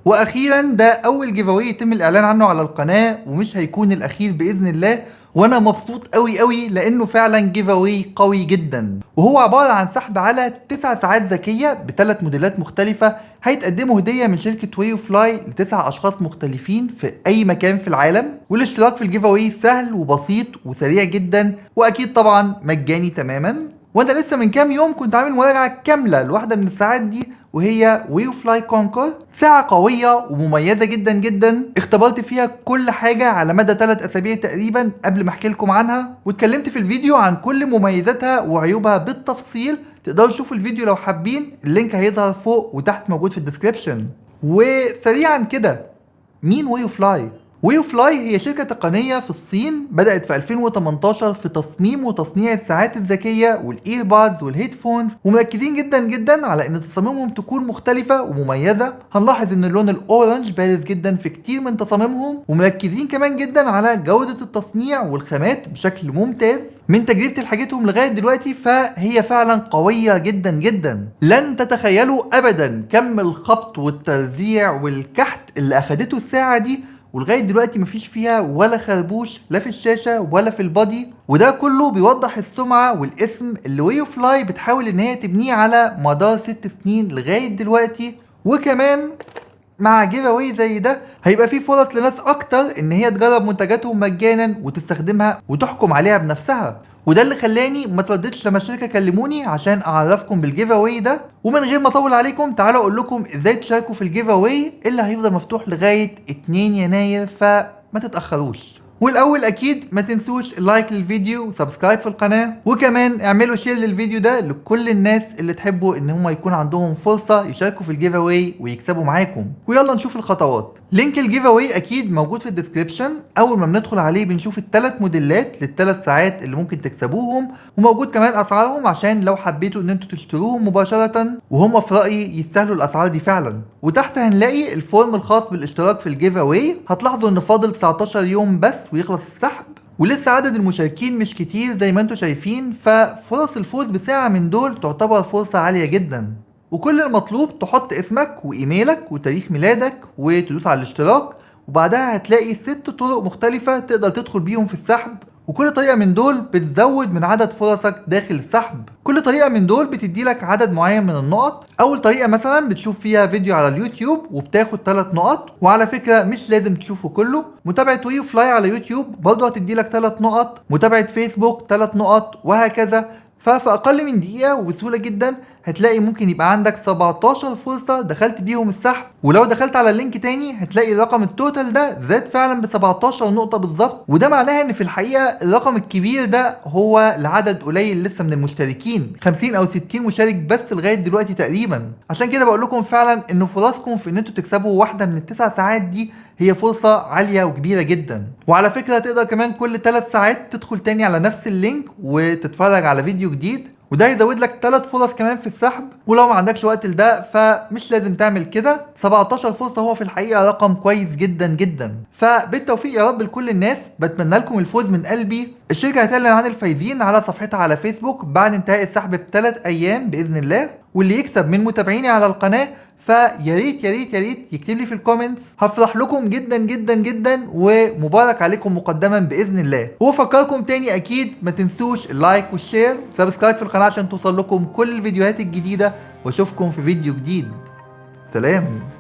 واخيرا ده اول جيف اواي يتم الاعلان عنه على القناه، ومش هيكون الاخير باذن الله. وانا مبسوط قوي لانه فعلا جيف اواي قوي جدا، وهو عباره عن سحب على 9 ساعات ذكيه بثلاث موديلات مختلفه هيتقدموا هديه من شركه واي فلاي لتسع اشخاص مختلفين في اي مكان في العالم. والاشتراك في الجيف اواي سهل وبسيط وسريع جدا، واكيد طبعا مجاني تماما. وانا لسه من كام يوم كنت عامل مراجعه كامله لواحده من الساعات دي، وهي واي فلاي كونكور. ساعة قوية ومميزة جدا جدا، اختبرت فيها كل حاجة على مدى 3 اسابيع تقريبا قبل ما احكي لكم عنها، واتكلمت في الفيديو عن كل مميزاتها وعيوبها بالتفصيل. تقدروا تشوفوا الفيديو لو حابين، اللينك هيظهر فوق وتحت موجود في الديسكريبشن. وسريعا كده، مين واي فلاي؟ واي فلاي هي شركة تقنية في الصين، بدأت في 2018 في تصميم وتصنيع الساعات الذكية والايربادز والهيدفونز، ومركزين جدا على ان تصاميمهم تكون مختلفة ومميزة. هنلاحظ ان اللون الاورنج بارز جدا في كتير من تصاميمهم، ومركزين كمان جدا على جودة التصنيع والخامات بشكل ممتاز. من تجربة حاجتهم لغاية دلوقتي فهي فعلا قوية جدا. لن تتخيلوا ابدا كم الخبط والترزيع والكحت اللي اخدته الساعة دي، ولغايه دلوقتي مفيش فيها ولا خربوش، لا في الشاشه ولا في البادي. وده كله بيوضح السمعه والاسم اللي واي فلاي بتحاول ان هي تبنيه على مدار 6 سنين لغايه دلوقتي. وكمان مع جيف اواي زي ده هيبقى في فرص لناس اكتر ان هي تجرب منتجاتهم مجانا وتستخدمها وتحكم عليها بنفسها. وده اللي خلاني ما ترددش لما الشركه كلموني عشان اعرفكم بالجيف اواي ده. ومن غير ما اطول عليكم، تعالوا اقول لكم ازاي تشاركوا في الجيف اواي اللي هيفضل مفتوح لغايه 2 يناير، فما تتاخروش. والاول اكيد ما تنسوش اللايك للفيديو وسبسكرايب في القناه، وكمان اعملوا شير للفيديو ده لكل الناس اللي تحبوا ان هم يكون عندهم فرصه يشاركوا في الجيف اواي ويكسبوا معاكم. ويلا نشوف الخطوات. لينك الجيف اواي اكيد موجود في الديسكريبشن. اول ما بندخل عليه بنشوف الثلاث موديلات للثلاث ساعات اللي ممكن تكسبوهم، وموجود كمان اسعارهم عشان لو حبيتوا ان انتوا تشتروهم مباشره، وهم في رايي يستاهلوا الاسعار دي فعلا. وتحت هنلاقي الفورم الخاص بالاشتراك في الجيف اواي. هتلاحظوا ان فاضل 19 يوم بس ويخلص السحب، ولسه عدد المشاركين مش كتير زي ما انتم شايفين، ففرص الفوز بساعة من دول تعتبر فرصة عالية جدا. وكل المطلوب تحط اسمك وايميلك وتاريخ ميلادك وتدوس على الاشتراك، وبعدها هتلاقي 6 طرق مختلفة تقدر تدخل بيهم في السحب. وكل طريقة من دول بتزود من عدد فرصك داخل السحب. كل طريقة من دول بتدي لك عدد معين من النقط. اول طريقة مثلا بتشوف فيها فيديو على اليوتيوب وبتاخد 3 نقط، وعلى فكرة مش لازم تشوفه كله. متابعة واي فلاي على يوتيوب برضه هتدي لك 3 نقط، متابعة فيسبوك 3 نقط، وهكذا. ففي اقل من دقيقة وبسهولة جدا هتلاقي ممكن يبقى عندك 17 فرصة دخلت بيهم السحب. ولو دخلت على اللينك تاني هتلاقي الرقم التوتال ده زاد فعلا ب 17 نقطة بالظبط. وده معناها ان في الحقيقة الرقم الكبير ده هو لعدد قليل لسه من المشتركين، 50 او 60 مشترك بس لغاية دلوقتي تقريبا. عشان كده بقول لكم فعلا ان فرصكم في ان انتوا تكسبوا واحدة من ال9 ساعات دي هي فرصة عالية وكبيرة جدا. وعلى فكرة تقدر كمان كل 3 ساعات تدخل تاني على نفس اللينك وتتفرج على فيديو جديد، وده يزود لك 3 فرص كمان في السحب. ولو ما عندكش وقت لده فمش لازم تعمل كده. 17 فرصة هو في الحقيقة رقم كويس جدا. فبالتوفيق يا رب لكل الناس، بتمنى لكم الفوز من قلبي. الشركة هتعلن عن الفايزين على صفحتها على فيسبوك بعد انتهاء السحب ب3 ايام باذن الله. واللي يكسب من متابعيني على القناة فيا ريت يكتب لي في الكومنتس، هفرح لكم جدا ومبارك عليكم مقدما باذن الله. وفكركم تاني اكيد ما تنسوش اللايك والشير، سبسكرايب في القناه عشان توصل لكم كل الفيديوهات الجديده، واشوفكم في فيديو جديد. سلام.